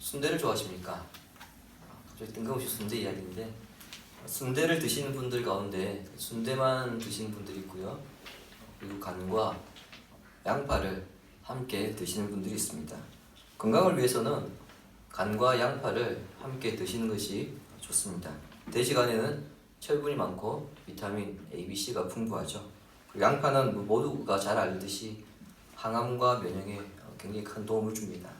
순대를 좋아하십니까? 갑자기 뜬금없이 순대 이야기인데, 순대를 드시는 분들 가운데 순대만 드시는 분들이 있고요, 그리고 간과 양파를 함께 드시는 분들이 있습니다. 건강을 위해서는 간과 양파를 함께 드시는 것이 좋습니다. 돼지간에는 철분이 많고 비타민 A, B, C가 풍부하죠. 그리고 양파는 모두가 잘 알듯이 항암과 면역에 굉장히 큰 도움을 줍니다.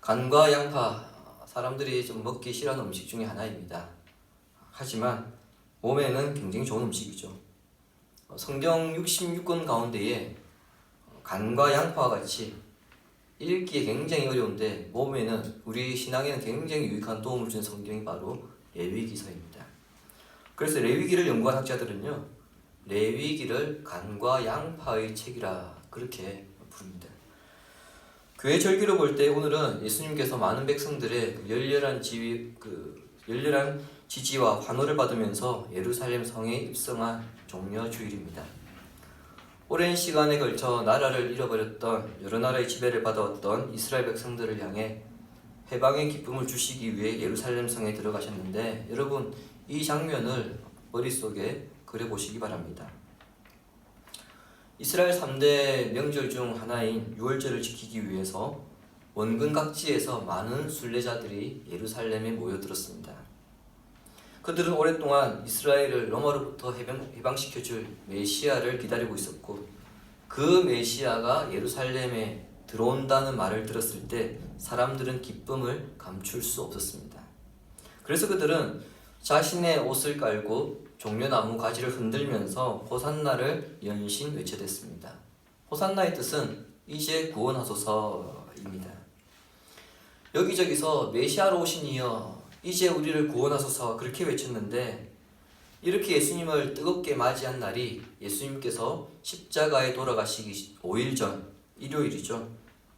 간과 양파, 사람들이 좀 먹기 싫어하는 음식 중에 하나입니다. 하지만 몸에는 굉장히 좋은 음식이죠. 성경 66권 가운데에 간과 양파와 같이 읽기에 굉장히 어려운데 몸에는, 우리 신앙에는 굉장히 유익한 도움을 주는 성경이 바로 레위기서입니다. 그래서 레위기를 연구한 학자들은요, 레위기를 간과 양파의 책이라 그렇게 부릅니다. 교회 절기로 볼 때 오늘은 예수님께서 많은 백성들의 열렬한 지지와 환호를 받으면서 예루살렘 성에 입성한 종려 주일입니다. 오랜 시간에 걸쳐 나라를 잃어버렸던, 여러 나라의 지배를 받아왔던 이스라엘 백성들을 향해 해방의 기쁨을 주시기 위해 예루살렘 성에 들어가셨는데, 여러분 이 장면을 머릿속에 그려보시기 바랍니다. 이스라엘 3대 명절 중 하나인 유월절을 지키기 위해서 원근 각지에서 많은 순례자들이 예루살렘에 모여들었습니다. 그들은 오랫동안 이스라엘을 로마로부터 해방시켜줄 메시아를 기다리고 있었고, 그 메시아가 예루살렘에 들어온다는 말을 들었을 때 사람들은 기쁨을 감출 수 없었습니다. 그래서 그들은 자신의 옷을 깔고 종려나무 가지를 흔들면서 호산나를 연신 외쳐댔습니다. 호산나의 뜻은 이제 구원하소서입니다. 여기저기서 메시아로 오신 이여, 이제 우리를 구원하소서, 그렇게 외쳤는데, 이렇게 예수님을 뜨겁게 맞이한 날이 예수님께서 십자가에 돌아가시기 5일 전 일요일이죠.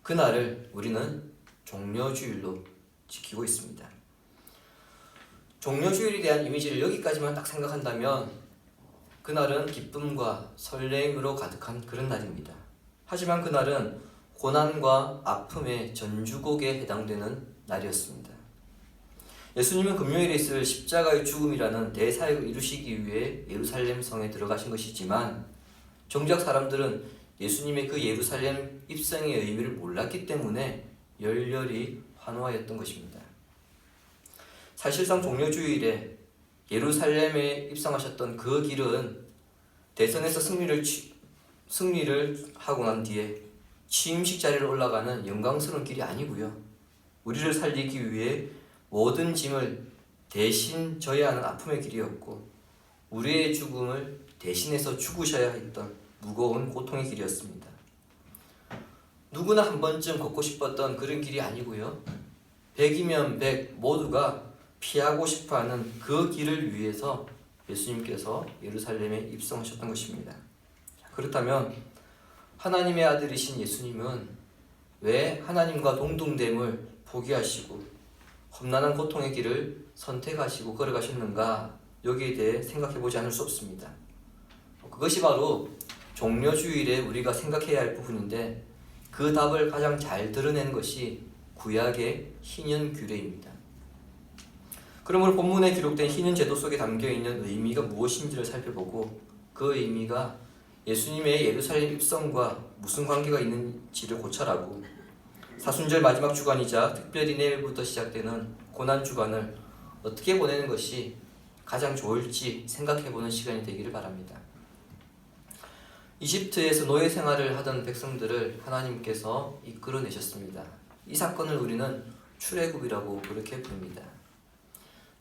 그날을 우리는 종려주일로 지키고 있습니다. 종려주일에 대한 이미지를 여기까지만 딱 생각한다면 그날은 기쁨과 설렘으로 가득한 그런 날입니다. 하지만 그날은 고난과 아픔의 전주곡에 해당되는 날이었습니다. 예수님은 금요일에 있을 십자가의 죽음이라는 대사역을 이루시기 위해 예루살렘 성에 들어가신 것이지만, 정작 사람들은 예수님의 그 예루살렘 입성의 의미를 몰랐기 때문에 열렬히 환호하였던 것입니다. 사실상 종려주일에 예루살렘에 입성하셨던 그 길은 대선에서 승리를 하고 난 뒤에 취임식 자리로 올라가는 영광스러운 길이 아니고요, 우리를 살리기 위해 모든 짐을 대신 져야 하는 아픔의 길이었고, 우리의 죽음을 대신해서 죽으셔야 했던 무거운 고통의 길이었습니다. 누구나 한 번쯤 걷고 싶었던 그런 길이 아니고요, 100이면 100 모두가 피하고 싶어하는 그 길을 위해서 예수님께서 예루살렘에 입성하셨던 것입니다. 그렇다면 하나님의 아들이신 예수님은 왜 하나님과 동등됨을 포기하시고 험난한 고통의 길을 선택하시고 걸어가셨는가, 여기에 대해 생각해보지 않을 수 없습니다. 그것이 바로 종려주일에 우리가 생각해야 할 부분인데, 그 답을 가장 잘 드러내는 것이 구약의 희년규례입니다. 그러므로 본문에 기록된 희년제도 속에 담겨있는 의미가 무엇인지를 살펴보고, 그 의미가 예수님의 예루살렘 입성과 무슨 관계가 있는지를 고찰하고, 사순절 마지막 주간이자 특별히 내일부터 시작되는 고난주간을 어떻게 보내는 것이 가장 좋을지 생각해보는 시간이 되기를 바랍니다. 이집트에서 노예 생활을 하던 백성들을 하나님께서 이끌어내셨습니다. 이 사건을 우리는 출애굽이라고 그렇게 부릅니다.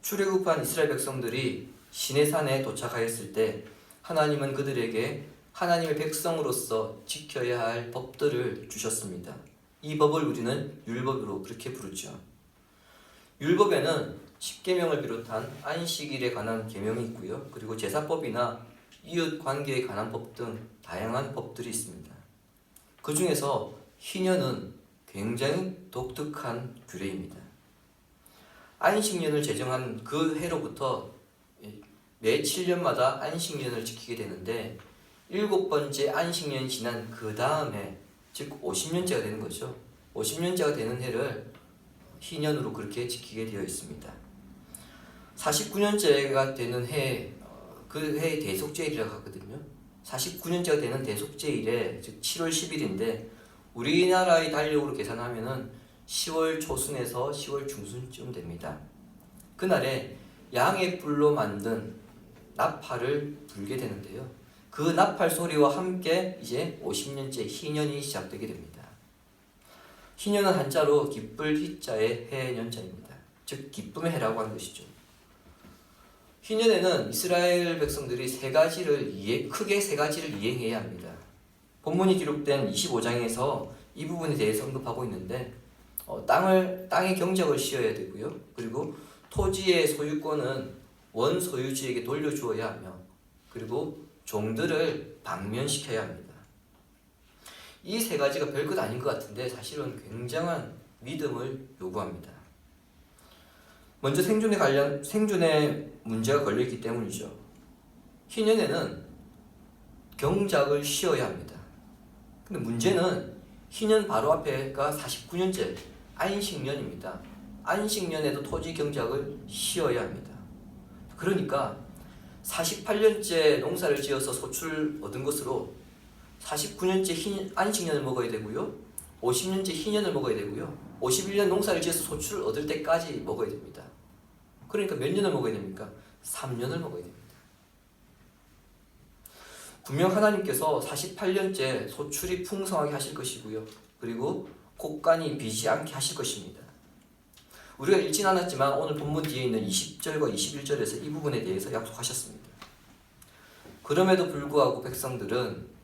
출애굽한 이스라엘 백성들이 시내산에 도착하였을 때 하나님은 그들에게 하나님의 백성으로서 지켜야 할 법들을 주셨습니다. 이 법을 우리는 율법으로 그렇게 부르죠. 율법에는 십계명을 비롯한 안식일에 관한 계명이 있고요, 그리고 제사법이나 이웃 관계에 관한 법 등 다양한 법들이 있습니다. 그 중에서 희년은 굉장히 독특한 규례입니다. 안식년을 제정한 그 해로부터 매 7년마다 안식년을 지키게 되는데, 7번째 안식년이 지난 그 다음에, 즉 50년째가 되는 거죠. 50년째가 되는 해를 희년으로 그렇게 지키게 되어 있습니다. 49년째가 되는 해, 그 해의 대속죄일이라고 하거든요. 49년째가 되는 대속죄일에 즉 7월 10일인데 우리나라의 달력으로 계산하면은 10월 초순에서 10월 중순쯤 됩니다. 그날에 양의 뿔로 만든 나팔을 불게 되는데요. 그 나팔 소리와 함께 이제 50년째 희년이 시작되게 됩니다. 희년은 한자로 기쁠 희자의 해년자입니다. 즉 기쁨의 해라고 하는 것이죠. 희년에는 이스라엘 백성들이 크게 세 가지를 이행해야 합니다. 본문이 기록된 25장에서 이 부분에 대해서 언급하고 있는데 땅의 경작을 씌워야 되고요. 그리고 토지의 소유권은 원 소유주에게 돌려주어야 하며 그리고 종들을 방면시켜야 합니다. 이 세 가지가 별것 아닌 것 같은데 사실은 굉장한 믿음을 요구합니다. 먼저 생존에 문제가 걸려있기 때문이죠. 희년에는 경작을 씌워야 합니다. 근데 문제는 희년 바로 앞에가 49년째 안식년입니다. 안식년에도 토지 경작을 씌워야 합니다. 그러니까 48년째 농사를 지어서 소출을 얻은 것으로 49년째 안식년을 먹어야 되고요. 50년째 희년을 먹어야 되고요. 51년 농사를 지어서 소출을 얻을 때까지 먹어야 됩니다. 그러니까 몇 년을 먹어야 됩니까? 3년을 먹어야 됩니다. 분명 하나님께서 48년째 소출이 풍성하게 하실 것이고요. 그리고 곡간이 비지 않게 하실 것입니다. 우리가 읽진 않았지만 오늘 본문 뒤에 있는 20절과 21절에서 이 부분에 대해서 약속하셨습니다. 그럼에도 불구하고 백성들은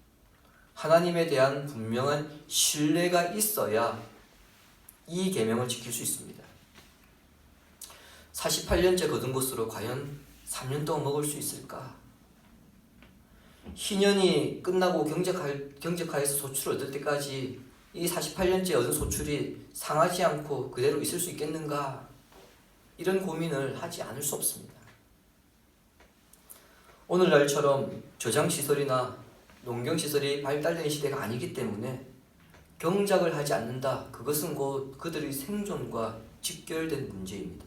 하나님에 대한 분명한 신뢰가 있어야 이 계명을 지킬 수 있습니다. 48년째 거둔 것으로 과연 3년 동안 먹을 수 있을까? 희년이 끝나고 경작하여서 소출을 얻을 때까지 이 48년째 얻은 소출이 상하지 않고 그대로 있을 수 있겠는가? 이런 고민을 하지 않을 수 없습니다. 오늘날처럼 저장시설이나 농경시설이 발달된 시대가 아니기 때문에 경작을 하지 않는다. 그것은 곧 그들의 생존과 직결된 문제입니다.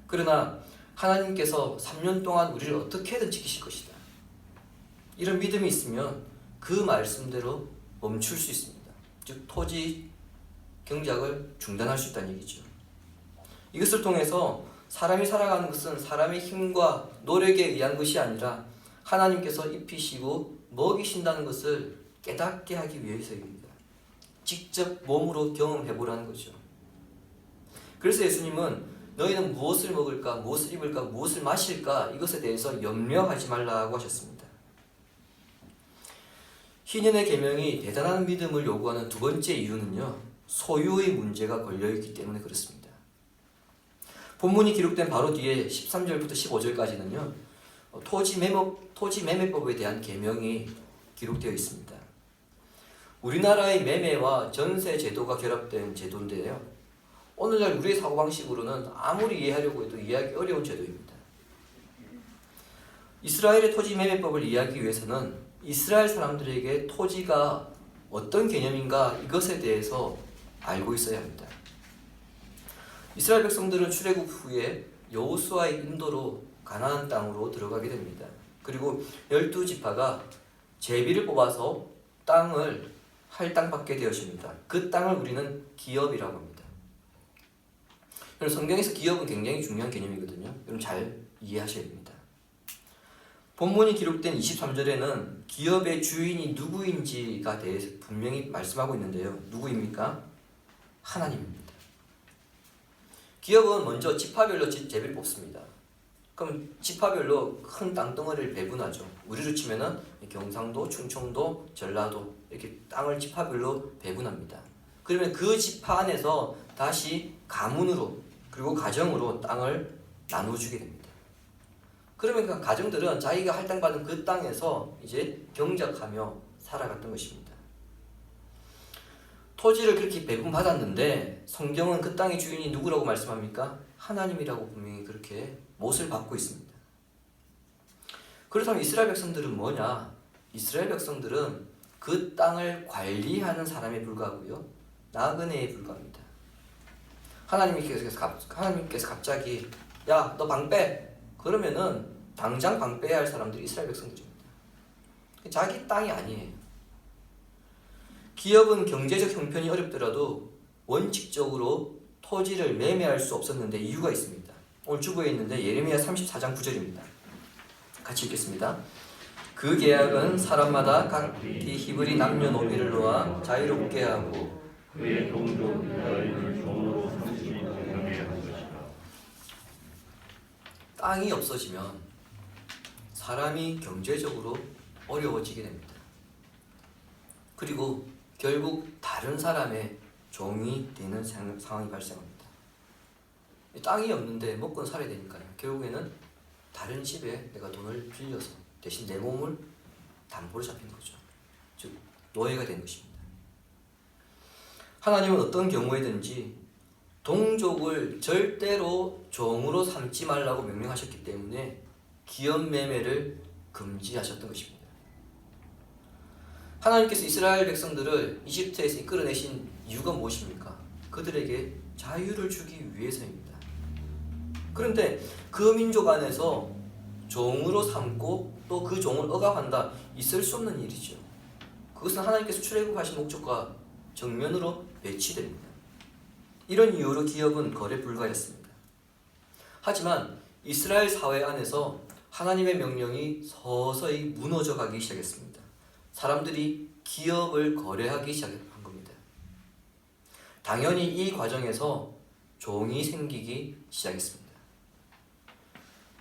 그러나 하나님께서 3년 동안 우리를 어떻게든 지키실 것이다. 이런 믿음이 있으면 그 말씀대로 멈출 수 있습니다. 즉 토지 경작을 중단할 수 있다는 얘기죠. 이것을 통해서 사람이 살아가는 것은 사람의 힘과 노력에 의한 것이 아니라 하나님께서 입히시고 먹이신다는 것을 깨닫게 하기 위해서입니다. 직접 몸으로 경험해보라는 거죠. 그래서 예수님은 너희는 무엇을 먹을까, 무엇을 입을까, 무엇을 마실까 이것에 대해서 염려하지 말라고 하셨습니다. 희년의 계명이 대단한 믿음을 요구하는 두 번째 이유는요, 소유의 문제가 걸려있기 때문에 그렇습니다. 본문이 기록된 바로 뒤에 13절부터 15절까지는요, 토지 매매법에 대한 계명이 기록되어 있습니다. 우리나라의 매매와 전세 제도가 결합된 제도인데요, 오늘날 우리의 사고방식으로는 아무리 이해하려고 해도 이해하기 어려운 제도입니다. 이스라엘의 토지 매매법을 이해하기 위해서는 이스라엘 사람들에게 토지가 어떤 개념인가 이것에 대해서 알고 있어야 합니다. 이스라엘 백성들은 출애굽 후에 여호수아의 인도로 가나안 땅으로 들어가게 됩니다. 그리고 12지파가 제비를 뽑아서 땅을 할당받게 되어집니다. 그 땅을 우리는 기업이라고 합니다. 여러분, 성경에서 기업은 굉장히 중요한 개념이거든요. 여러분 잘 이해하셔야 됩니다. 본문이 기록된 23절에는 기업의 주인이 누구인지가 대해서 분명히 말씀하고 있는데요. 누구입니까? 하나님입니다. 기업은 먼저 지파별로 제비를 뽑습니다. 그럼 지파별로 큰 땅덩어리를 배분하죠. 우리로 치면은 경상도, 충청도, 전라도 이렇게 땅을 지파별로 배분합니다. 그러면 그 지파 안에서 다시 가문으로 그리고 가정으로 땅을 나눠주게 됩니다. 그러면 그 가정들은 자기가 할당받은 그 땅에서 이제 경작하며 살아갔던 것입니다. 토지를 그렇게 배분받았는데 성경은 그 땅의 주인이 누구라고 말씀합니까? 하나님이라고 분명히 그렇게 못을 받고 있습니다. 그렇다면 이스라엘 백성들은 뭐냐? 이스라엘 백성들은 그 땅을 관리하는 사람에 불과하고요, 나그네에 불과합니다. 하나님께서 갑자기 야, 너 방 빼. 그러면은 당장 방 빼야 할 사람들이 이스라엘 백성들입니다. 자기 땅이 아니에요. 기업은 경제적 형편이 어렵더라도 원칙적으로 토지를 매매할 수 없었는데 이유가 있습니다. 오늘 주보에 있는데 예레미야 34장 9절입니다. 같이 읽겠습니다. 그 계약은 사람마다 각기 히브리 남녀노비를 놓아 자유롭게 하고 그의 동족 이스라엘을 종으로 삼지 못하게 한 것이다. 땅이 없어지면 사람이 경제적으로 어려워지게 됩니다. 그리고 결국 다른 사람의 종이 되는 상황이 발생합니다. 땅이 없는데 먹고 살아야 되니까요. 결국에는 다른 집에 내가 돈을 빌려서 대신 내 몸을 담보로 잡히는 거죠. 즉 노예가 되는 것입니다. 하나님은 어떤 경우에든지 동족을 절대로 종으로 삼지 말라고 명령하셨기 때문에 기업 매매를 금지하셨던 것입니다. 하나님께서 이스라엘 백성들을 이집트에서 이끌어내신 이유가 무엇입니까? 그들에게 자유를 주기 위해서입니다. 그런데 그 민족 안에서 종으로 삼고 또 그 종을 억압한다, 있을 수 없는 일이죠. 그것은 하나님께서 출애굽하신 목적과 정면으로 배치됩니다. 이런 이유로 기업은 거래 불가였습니다. 하지만 이스라엘 사회 안에서 하나님의 명령이 서서히 무너져 가기 시작했습니다. 사람들이 기업을 거래하기 시작한 겁니다. 당연히 이 과정에서 종이 생기기 시작했습니다.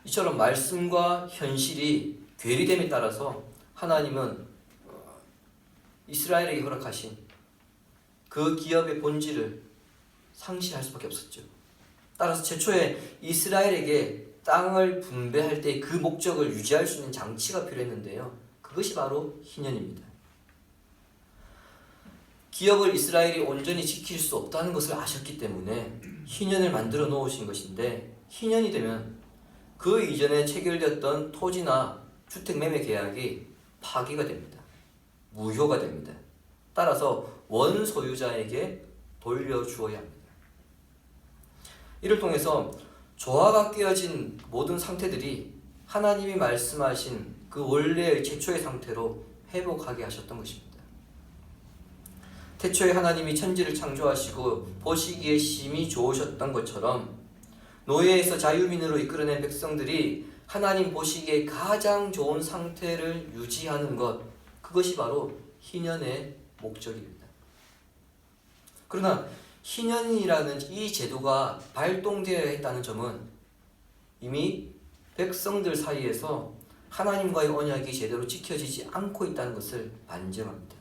이처럼 말씀과 현실이 괴리됨에 따라서 하나님은 이스라엘에게 허락하신 그 기업의 본질을 상실할 수밖에 없었죠. 따라서 최초에 이스라엘에게 땅을 분배할 때 그 목적을 유지할 수 있는 장치가 필요했는데요. 그것이 바로 희년입니다. 기업을 이스라엘이 온전히 지킬 수 없다는 것을 아셨기 때문에 희년을 만들어 놓으신 것인데, 희년이 되면 그 이전에 체결되었던 토지나 주택 매매 계약이 파기가 됩니다. 무효가 됩니다. 따라서 원소유자에게 돌려주어야 합니다. 이를 통해서 조화가 깨어진 모든 상태들이 하나님이 말씀하신 그 원래의 최초의 상태로 회복하게 하셨던 것입니다. 태초에 하나님이 천지를 창조하시고 보시기에 심히 좋으셨던 것처럼 노예에서 자유민으로 이끌어낸 백성들이 하나님 보시기에 가장 좋은 상태를 유지하는 것, 그것이 바로 희년의 목적입니다. 그러나 희년이라는 이 제도가 발동되어야 했다는 점은 이미 백성들 사이에서 하나님과의 언약이 제대로 지켜지지 않고 있다는 것을 반증합니다.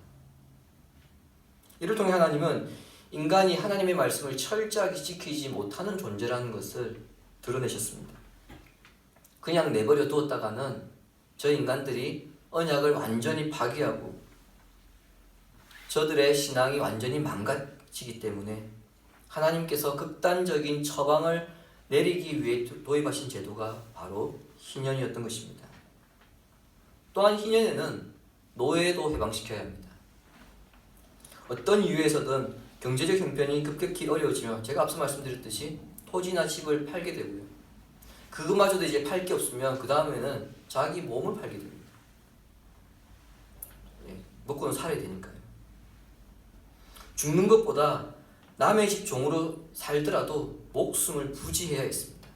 이를 통해 하나님은 인간이 하나님의 말씀을 철저하게 지키지 못하는 존재라는 것을 드러내셨습니다. 그냥 내버려 두었다가는 저 인간들이 언약을 완전히 파기하고 저들의 신앙이 완전히 망가지기 때문에 하나님께서 극단적인 처방을 내리기 위해 도입하신 제도가 바로 희년이었던 것입니다. 또한 희년에는 노예도 해방시켜야 합니다. 어떤 이유에서든 경제적 형편이 급격히 어려워지면 제가 앞서 말씀드렸듯이 토지나 집을 팔게 되고요. 그거마저도 이제 팔 게 없으면 그 다음에는 자기 몸을 팔게 됩니다. 먹고는 살아야 되니까요. 죽는 것보다 남의 집 종으로 살더라도 목숨을 부지해야 했습니다.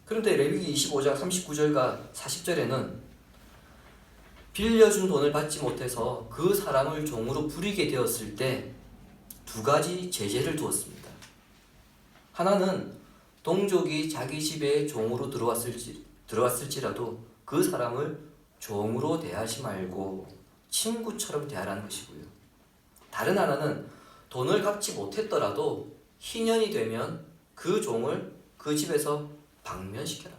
그런데 레위기 25장 39절과 40절에는 빌려준 돈을 받지 못해서 그 사람을 종으로 부리게 되었을 때 두 가지 제재를 두었습니다. 하나는 동족이 자기 집에 종으로 들어왔을지라도 그 사람을 종으로 대하지 말고 친구처럼 대하라는 것이고요. 다른 하나는 돈을 갚지 못했더라도 희년이 되면 그 종을 그 집에서 방면시켜라,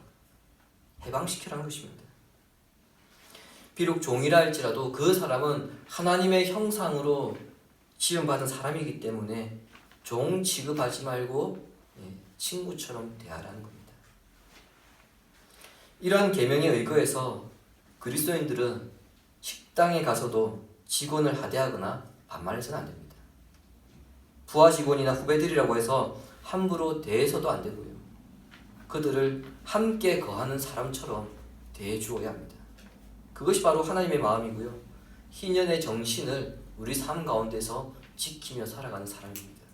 해방시켜라는 것입니다. 비록 종이라 할지라도 그 사람은 하나님의 형상으로 지음받은 사람이기 때문에 종 취급하지 말고 친구처럼 대하라는 겁니다. 이러한 계명에 의거해서 그리스도인들은 식당에 가서도 직원을 하대하거나 반말해서는 안 됩니다. 부하 직원이나 후배들이라고 해서 함부로 대해서도 안 되고요. 그들을 함께 거하는 사람처럼 대해주어야 합니다. 그것이 바로 하나님의 마음이고요. 희년의 정신을 우리 삶 가운데서 지키며 살아가는 사람입니다.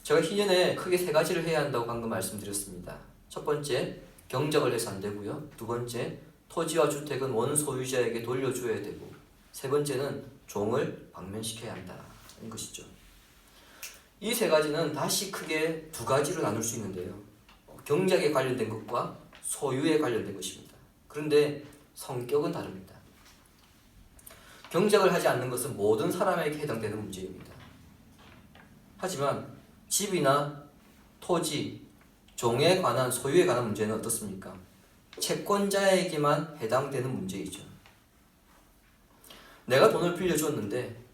제가 희년에 크게 세 가지를 해야 한다고 방금 말씀드렸습니다. 첫 번째, 경작을 해서 안 되고요. 두 번째, 토지와 주택은 원소유자에게 돌려줘야 되고, 세 번째는 종을 방면시켜야 한다는 것이죠. 이 세 가지는 다시 크게 두 가지로 나눌 수 있는데요. 경작에 관련된 것과 소유에 관련된 것입니다. 그런데 성격은 다릅니다. 경작을 하지 않는 것은 모든 사람에게 해당되는 문제입니다. 하지만 집이나 토지, 종에 관한 소유에 관한 문제는 어떻습니까? 채권자에게만 해당되는 문제이죠. 내가 돈을 빌려줬는데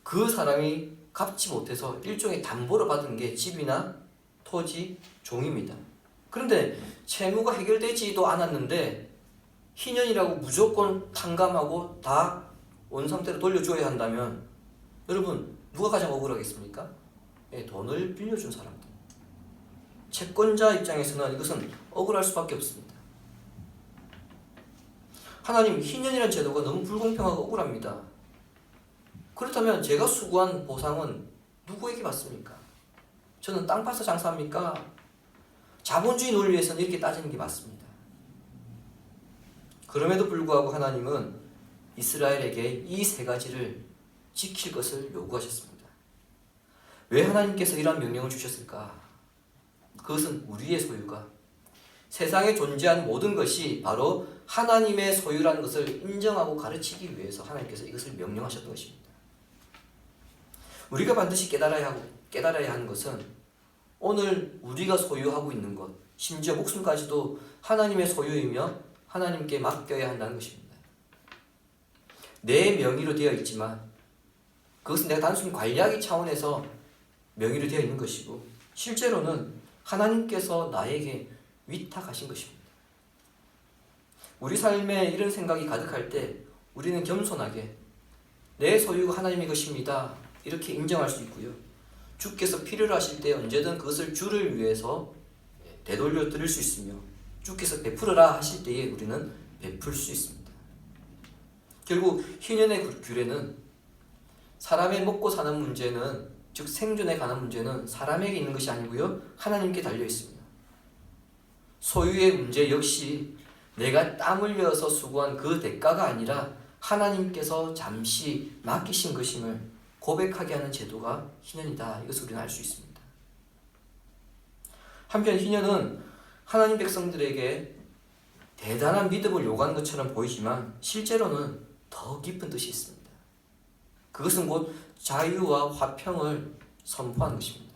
그 사람이 갚지 못해서 일종의 담보로 받은 게 집이나 토지, 종입니다. 그런데 채무가 해결되지도 않았는데 희년이라고 무조건 탕감하고 다 원상태로 돌려줘야 한다면 여러분 누가 가장 억울하겠습니까? 돈을 빌려준 사람들. 채권자 입장에서는 이것은 억울할 수밖에 없습니다. 하나님, 희년이라는 제도가 너무 불공평하고 억울합니다. 그렇다면 제가 수고한 보상은 누구에게 받습니까? 저는 땅 파서 장사합니까? 자본주의 논리에서는 이렇게 따지는 게 맞습니다. 그럼에도 불구하고 하나님은 이스라엘에게 이 세 가지를 지킬 것을 요구하셨습니다. 왜 하나님께서 이러한 명령을 주셨을까? 그것은 우리의 소유가, 세상에 존재하는 모든 것이 바로 하나님의 소유라는 것을 인정하고 가르치기 위해서 하나님께서 이것을 명령하셨던 것입니다. 우리가 반드시 깨달아야 하는 것은 오늘 우리가 소유하고 있는 것, 심지어 목숨까지도 하나님의 소유이며 하나님께 맡겨야 한다는 것입니다. 내 명의로 되어 있지만 그것은 내가 단순히 관리하기 차원에서 명의로 되어 있는 것이고 실제로는 하나님께서 나에게 위탁하신 것입니다. 우리 삶에 이런 생각이 가득할 때 우리는 겸손하게 내 소유가 하나님의 것입니다 이렇게 인정할 수 있고요. 주께서 필요로 하실 때 언제든 그것을 주를 위해서 되돌려 드릴 수 있으며 주께서 베풀어라 하실 때에 우리는 베풀 수 있습니다. 결국 희년의 규례는 사람의 먹고 사는 문제는, 즉 생존에 관한 문제는 사람에게 있는 것이 아니고요, 하나님께 달려 있습니다. 소유의 문제 역시 내가 땀 흘려서 수고한 그 대가가 아니라 하나님께서 잠시 맡기신 것임을 고백하게 하는 제도가 희년이다. 이것을 우리는 알 수 있습니다. 한편 희년은 하나님 백성들에게 대단한 믿음을 요구하는 것처럼 보이지만 실제로는 더 깊은 뜻이 있습니다. 그것은 곧 자유와 화평을 선포하는 것입니다.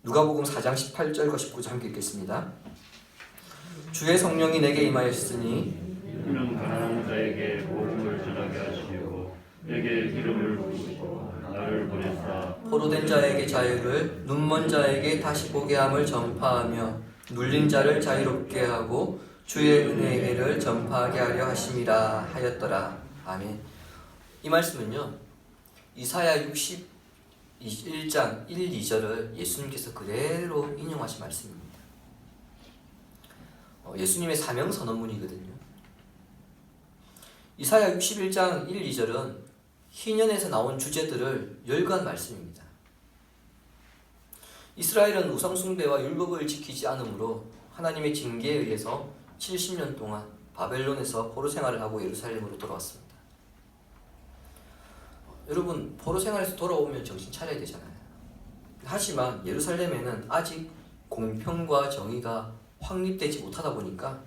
누가복음 4장 18절과 19절 함께 읽겠습니다. 주의 성령이 내게 임하였으니 이는 가난한 자에게 복음을 전하게 하시고 내게 기름을 부으시고 나를 보내사 포로된 자에게 자유를, 눈먼 자에게 다시 보게 함을 전파하며 눌린 자를 자유롭게 하고 주의 은혜의 해를 전파하게 하려 하심이라 하였더라. 아멘. 이 말씀은요, 이사야 61장 1, 2절을 예수님께서 그대로 인용하신 말씀입니다. 예수님의 사명 선언문이거든요. 이사야 61장 1, 2절은 희년에서 나온 주제들을 열거한 말씀입니다. 이스라엘은 우상 숭배와 율법을 지키지 않으므로 하나님의 징계에 의해서 70년 동안 바벨론에서 포로 생활을 하고 예루살렘으로 돌아왔습니다. 여러분, 포로 생활에서 돌아오면 정신 차려야 되잖아요. 하지만 예루살렘에는 아직 공평과 정의가 확립되지 못하다 보니까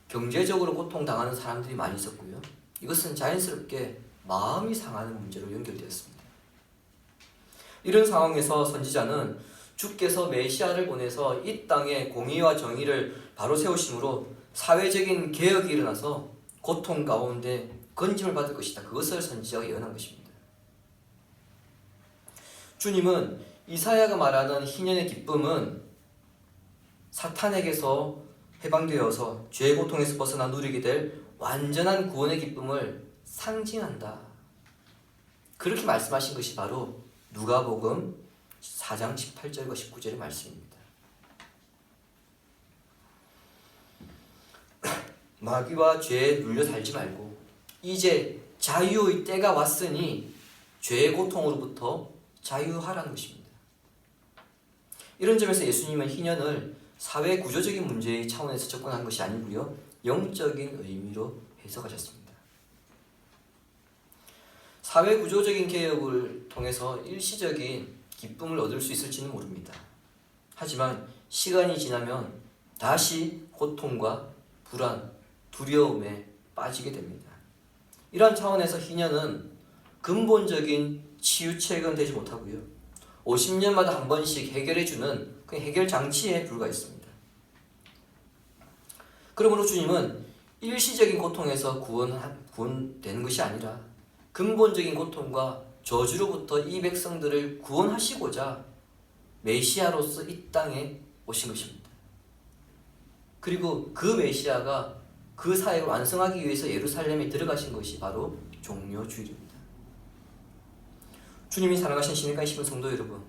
경제적으로 고통당하는 사람들이 많이 있었고요. 이것은 자연스럽게 마음이 상하는 문제로 연결되었습니다. 이런 상황에서 선지자는 주께서 메시아를 보내서 이 땅에 공의와 정의를 바로 세우심으로 사회적인 개혁이 일어나서 고통 가운데 건짐을 받을 것이다. 그것을 선지자가 예언한 것입니다. 주님은 이사야가 말하는 희년의 기쁨은 사탄에게서 해방되어서 죄의 고통에서 벗어나 누리게 될 완전한 구원의 기쁨을 상징한다. 그렇게 말씀하신 것이 바로 누가복음 4장 18절과 19절의 말씀입니다. 마귀와 죄에 눌려 살지 말고 이제 자유의 때가 왔으니 죄의 고통으로부터 자유하라는 것입니다. 이런 점에서 예수님은 희년을 사회 구조적인 문제의 차원에서 접근한 것이 아니고요, 영적인 의미로 해석하셨습니다. 사회 구조적인 개혁을 통해서 일시적인 기쁨을 얻을 수 있을지는 모릅니다. 하지만 시간이 지나면 다시 고통과 불안, 두려움에 빠지게 됩니다. 이러한 차원에서 희년은 근본적인 치유책은 되지 못하고요, 50년마다 한 번씩 해결해주는 그 해결 장치에 불과했습니다. 그러므로 주님은 일시적인 고통에서 구원되는 것이 아니라 근본적인 고통과 저주로부터 이 백성들을 구원하시고자 메시아로서 이 땅에 오신 것입니다. 그리고 그 메시아가 그 사역을 완성하기 위해서 예루살렘에 들어가신 것이 바로 종려주일입니다. 주님이 사랑하신 신일간 시민 성도 여러분,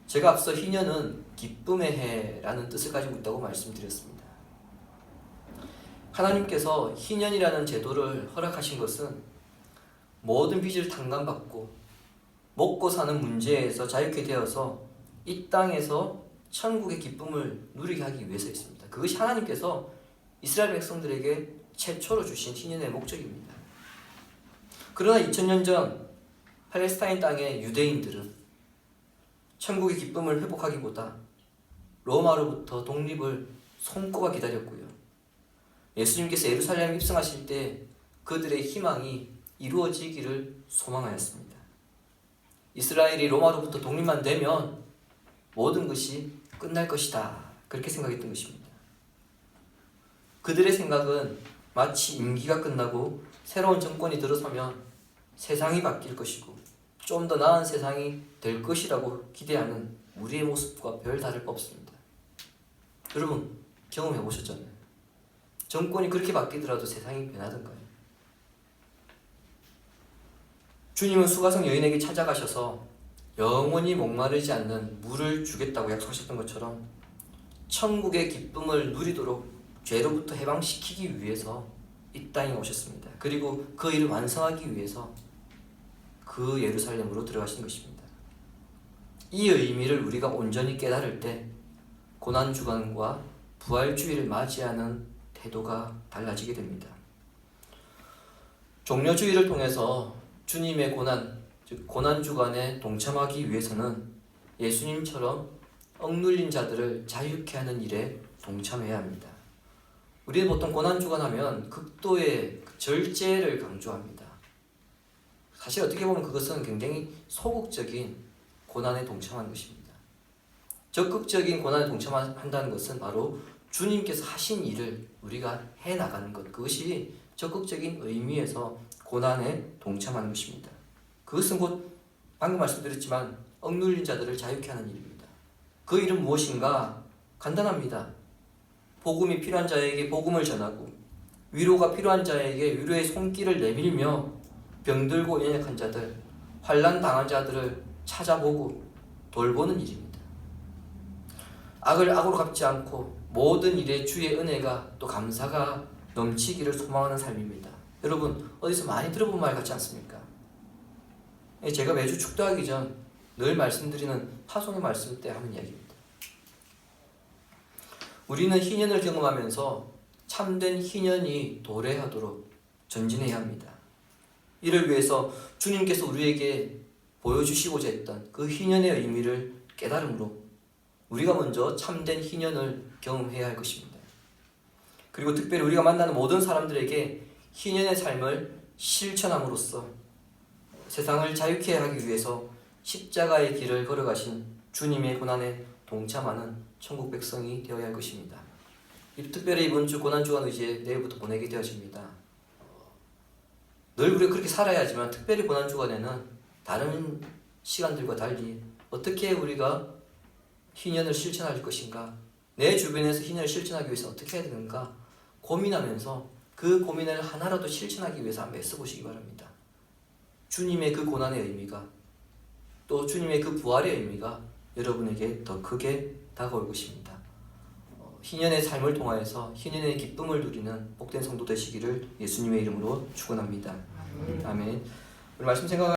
제가 앞서 희년은 기쁨의 해라는 뜻을 가지고 있다고 말씀드렸습니다. 하나님께서 희년이라는 제도를 허락하신 것은 모든 빚을 탕감받고 먹고 사는 문제에서 자유케 되어서 이 땅에서 천국의 기쁨을 누리게 하기 위해서였습니다. 그것이 하나님께서 이스라엘 백성들에게 최초로 주신 희년의 목적입니다. 그러나 2000년 전 팔레스타인 땅의 유대인들은 천국의 기쁨을 회복하기보다 로마로부터 독립을 손꼽아 기다렸고요, 예수님께서 예루살렘에 입성하실 때 그들의 희망이 이루어지기를 소망하였습니다. 이스라엘이 로마로부터 독립만 되면 모든 것이 끝날 것이다, 그렇게 생각했던 것입니다. 그들의 생각은 마치 임기가 끝나고 새로운 정권이 들어서면 세상이 바뀔 것이고 좀 더 나은 세상이 될 것이라고 기대하는 우리의 모습과 별 다를 바 없습니다. 여러분 경험해 보셨잖아요. 정권이 그렇게 바뀌더라도 세상이 변하던가요? 주님은 수가성 여인에게 찾아가셔서 영원히 목마르지 않는 물을 주겠다고 약속하셨던 것처럼 천국의 기쁨을 누리도록 죄로부터 해방시키기 위해서 이 땅에 오셨습니다. 그리고 그 일을 완성하기 위해서 그 예루살렘으로 들어가신 것입니다. 이 의미를 우리가 온전히 깨달을 때 고난주간과 부활주의를 맞이하는 태도가 달라지게 됩니다. 종려주의를 통해서 주님의 고난, 즉 고난주간에 동참하기 위해서는 예수님처럼 억눌린 자들을 자유케 하는 일에 동참해야 합니다. 우리는 보통 고난주간 하면 극도의 절제를 강조합니다. 사실 어떻게 보면 그것은 굉장히 소극적인 고난에 동참하는 것입니다. 적극적인 고난에 동참한다는 것은 바로 주님께서 하신 일을 우리가 해나가는 것, 그것이 적극적인 의미에서 고난에 동참하는 것입니다. 그것은 곧 방금 말씀드렸지만 억눌린 자들을 자유케 하는 일입니다. 그 일은 무엇인가? 간단합니다. 복음이 필요한 자에게 복음을 전하고 위로가 필요한 자에게 위로의 손길을 내밀며 병들고 연약한 자들, 환난 당한 자들을 찾아보고 돌보는 일입니다. 악을 악으로 갚지 않고 모든 일에 주의 은혜가 또 감사가 넘치기를 소망하는 삶입니다. 여러분 어디서 많이 들어본 말 같지 않습니까? 제가 매주 축도하기 전 늘 말씀드리는 파송의 말씀 때 하는 이야기입니다. 우리는 희년을 경험하면서 참된 희년이 도래하도록 전진해야 합니다. 이를 위해서 주님께서 우리에게 보여주시고자 했던 그 희년의 의미를 깨달음으로 우리가 먼저 참된 희년을 경험해야 할 것입니다. 그리고 특별히 우리가 만나는 모든 사람들에게 희년의 삶을 실천함으로써 세상을 자유케 하기 위해서 십자가의 길을 걸어가신 주님의 고난에 동참하는 천국 백성이 되어야 할 것입니다. 특별히 이번 주 고난주간 의지에 내일부터 보내게 되어집니다. 늘 우리가 그렇게 살아야 하지만 특별히 고난주간에는 다른 시간들과 달리 어떻게 우리가 희년을 실천할 것인가, 내 주변에서 희년을 실천하기 위해서 어떻게 해야 되는가 고민하면서 그 고민을 하나라도 실천하기 위해서 한번 애써보시기 바랍니다. 주님의 그 고난의 의미가 또 주님의 그 부활의 의미가 여러분에게 더 크게 다가올 것입니다. 희년의 삶을 통하여서 희년의 기쁨을 누리는 복된 성도 되시기를 예수님의 이름으로 축원합니다. 아멘. 오늘 말씀 생각